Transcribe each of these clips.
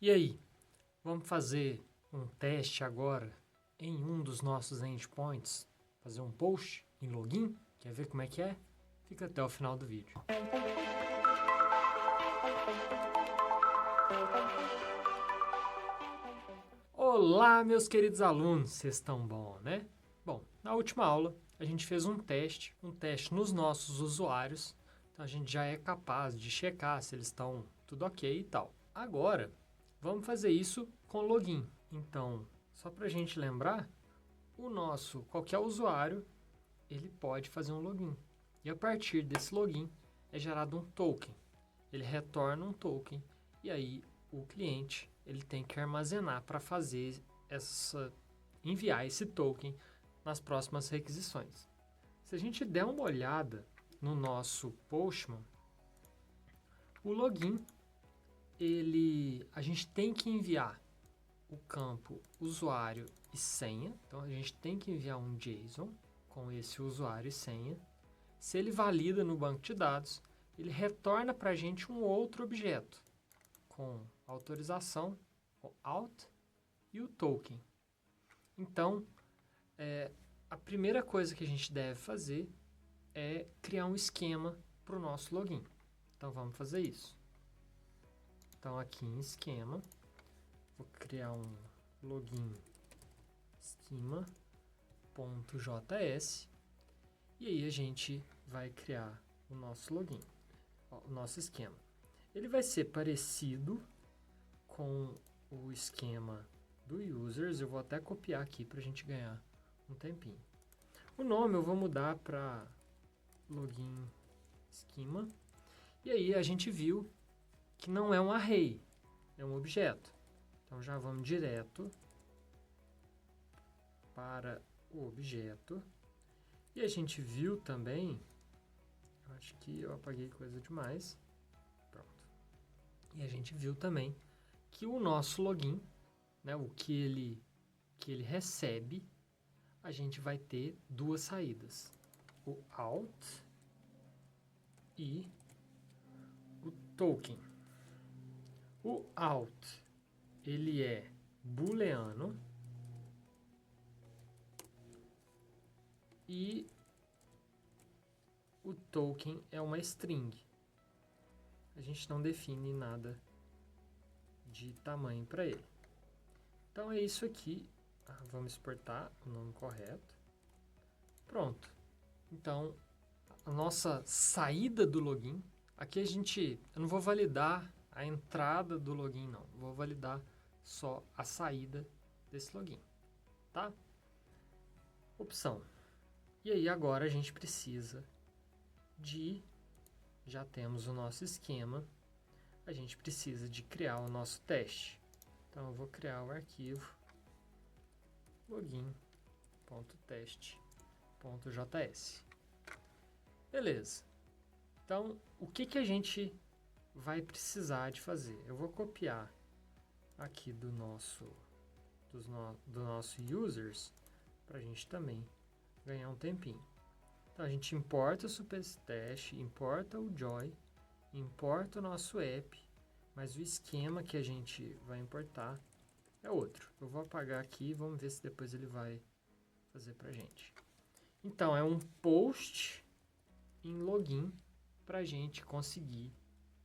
E aí, vamos fazer um teste agora em um dos nossos endpoints? Fazer um post em login? Quer ver como é que é? Fica até o final do vídeo. Olá, meus queridos alunos, vocês estão bom, né? Bom, na última aula a gente fez um teste nos nossos usuários, então a gente já é capaz de checar se eles estão tudo ok e tal. Agora, vamos fazer isso com login. Então, só para a gente lembrar, qualquer usuário, ele pode fazer um login. E a partir desse login é gerado um token. Ele retorna um token e aí o cliente ele tem que armazenar para enviar esse token nas próximas requisições. Se a gente der uma olhada no nosso Postman, o login, a gente tem que enviar o campo usuário e senha. Então, a gente tem que enviar um JSON com esse usuário e senha. Se ele valida no banco de dados, ele retorna para a gente um outro objeto com autorização, o auth e o token. Então, a primeira coisa que a gente deve fazer é criar um esquema para o nosso login. Então, vamos fazer isso. Então, aqui em esquema, vou criar um login schema.js e aí a gente vai criar o nosso login, o nosso esquema. Ele vai ser parecido com o esquema do users. Eu vou até copiar aqui para a gente ganhar um tempinho. O nome eu vou mudar para login schema. E aí a gente viu que não é um array, é um objeto. Então já vamos direto para o objeto. E a gente viu também, acho que eu apaguei coisa demais. Pronto. E a gente viu também que o nosso login, né, o que ele recebe, a gente vai ter duas saídas. O auth e o token. O auth, ele é booleano e o token é uma string. A gente não define nada de tamanho para ele. Então é isso aqui. Vamos exportar o nome correto. Pronto. Então, a nossa saída do login, aqui eu não vou validar a entrada do login não, vou validar só a saída desse login, tá? Opção. E aí agora a gente precisa já temos o nosso esquema, a gente precisa de criar o nosso teste. Então eu vou criar o arquivo login.teste.js. Beleza. Então, o que a gente vai precisar de fazer? Eu vou copiar aqui do nosso users para a gente também ganhar um tempinho. Então, a gente importa o supertest, importa o joy, importa o nosso app, mas o esquema que a gente vai importar é outro. Eu vou apagar aqui e vamos ver se depois ele vai fazer para a gente. Então, é um post em login para a gente conseguir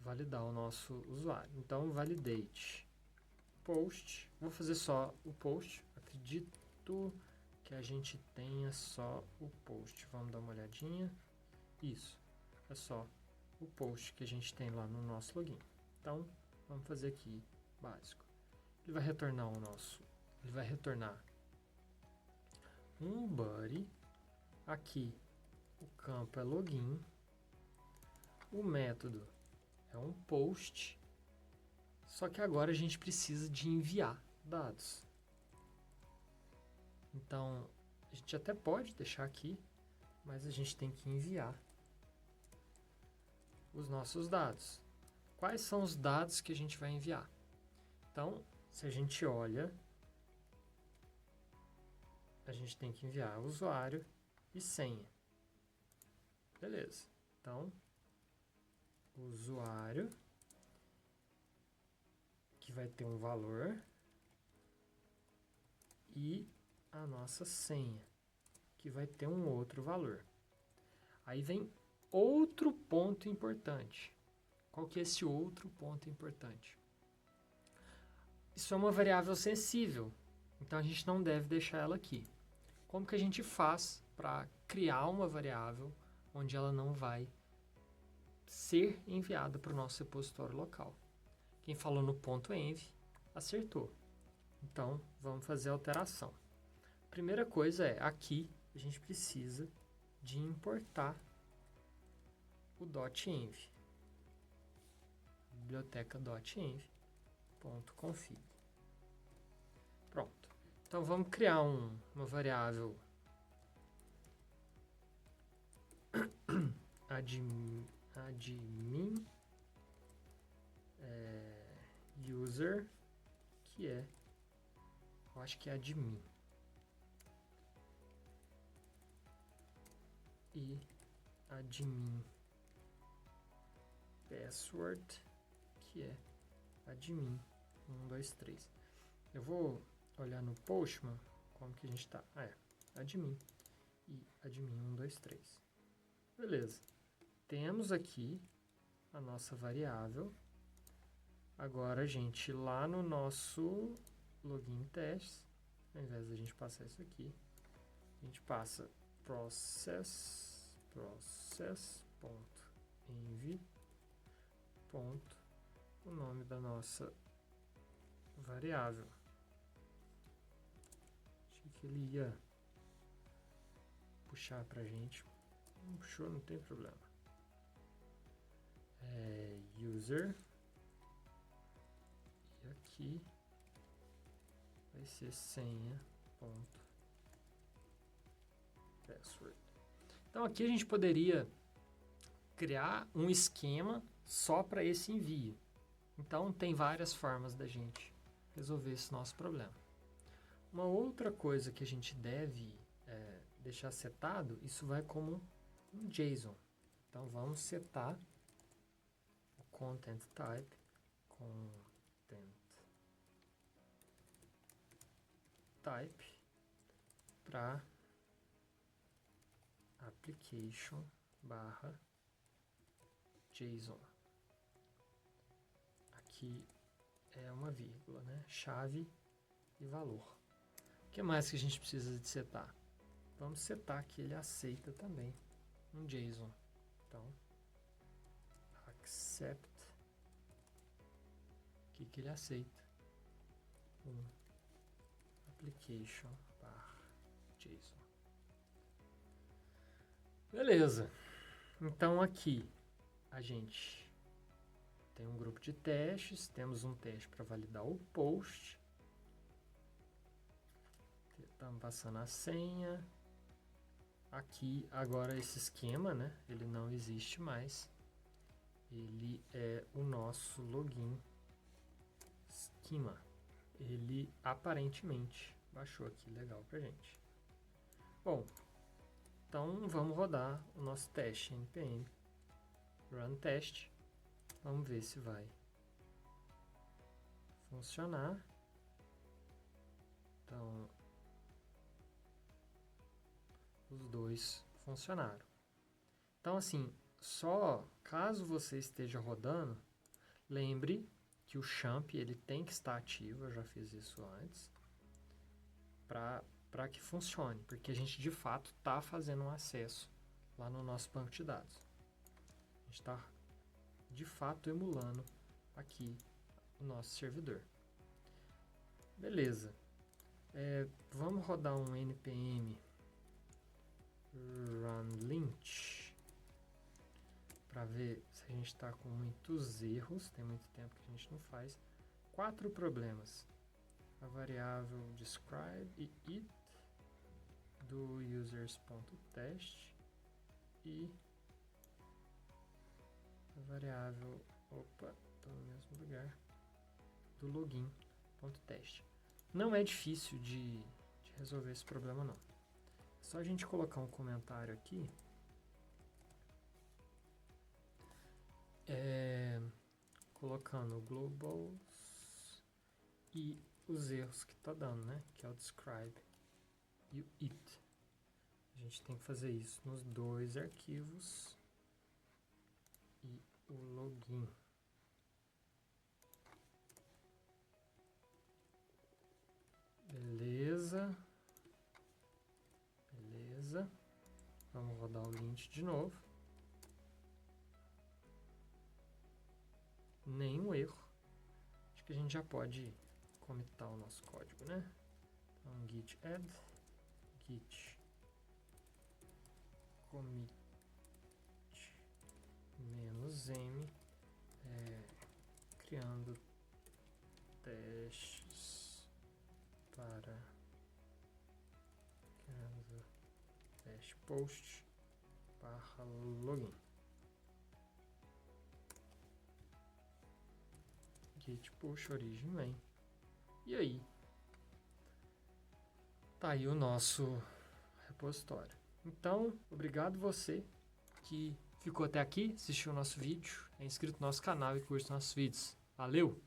validar o nosso usuário. Então, validate post. Vou fazer só o post. Acredito que a gente tenha só o post. Vamos dar uma olhadinha. Isso. É só o post que a gente tem lá no nosso login. Então, vamos fazer aqui básico. Ele vai retornar um body. Aqui o campo é login. O método é um post. Só que agora a gente precisa de enviar dados. Então, a gente até pode deixar aqui, mas a gente tem que enviar os nossos dados. Quais são os dados que a gente vai enviar? Então, se a gente olha, a gente tem que enviar usuário e senha. Beleza. Então, usuário, que vai ter um valor, e a nossa senha, que vai ter um outro valor. Aí vem outro ponto importante. Qual que é esse outro ponto importante? Isso é uma variável sensível, então a gente não deve deixar ela aqui. Como que a gente faz para criar uma variável onde ela não vai ser enviada para o nosso repositório local? Quem falou no ponto .env acertou. Então, vamos fazer a alteração. Primeira coisa é, aqui a gente precisa de importar o .env. Biblioteca .env.config. Pronto. Então, vamos criar uma variável admin user, que é, eu acho que é admin. E admin password, que é admin 123. Eu vou olhar no Postman como que a gente está. Admin e admin 123. Beleza. Temos aqui a nossa variável. Agora, a gente, lá no nosso login testes, ao invés de a gente passar isso aqui, a gente passa process.env. O nome da nossa variável. Achei que ele ia puxar pra gente. Não puxou, não tem problema. User. E aqui vai ser senha.password. Então aqui a gente poderia criar um esquema só para esse envio. Então tem várias formas da gente resolver esse nosso problema. Uma outra coisa que a gente deve deixar setado, isso vai como um JSON. Então vamos setar o content type, para application/JSON. Aqui é uma vírgula, né? Chave e valor. O que mais que a gente precisa de setar? Vamos setar que ele aceita também um JSON. Então, accept, que ele aceita um application/JSON. Beleza. Então aqui a gente tem um grupo de testes, temos um teste para validar o post. Estamos passando a senha. Aqui agora esse esquema, né? Ele não existe mais. Ele é o nosso login schema. Ele aparentemente baixou aqui legal pra gente. Bom, então vamos rodar o nosso teste npm run test. Vamos ver se vai funcionar. Então, os dois funcionaram. Então, assim, só caso você esteja rodando, lembre que o champ ele tem que estar ativo. Eu já fiz isso antes, para que funcione, porque a gente de fato está fazendo um acesso lá no nosso banco de dados. A gente está de fato emulando aqui o nosso servidor. Beleza. Vamos rodar um npm run lint para ver se a gente está com muitos erros. Tem muito tempo que a gente não faz. 4 problemas: a variável describe e it do users.test e a variável, estou no mesmo lugar, do login.test. Não é difícil de resolver esse problema, não. É só a gente colocar um comentário aqui. Colocando globals e os erros que está dando, né? Que é o describe e o it. A gente tem que fazer isso nos dois arquivos e o login. Beleza. Beleza. Vamos rodar o lint de novo. Nenhum erro. Acho que a gente já pode comitar o nosso código, né? Então, git add, git commit -m, criando testes para criando teste post barra login. Git push origin main. E aí, tá aí o nosso repositório. Então, obrigado você que ficou até aqui, assistiu o nosso vídeo, é inscrito no nosso canal e curte nossos vídeos. Valeu!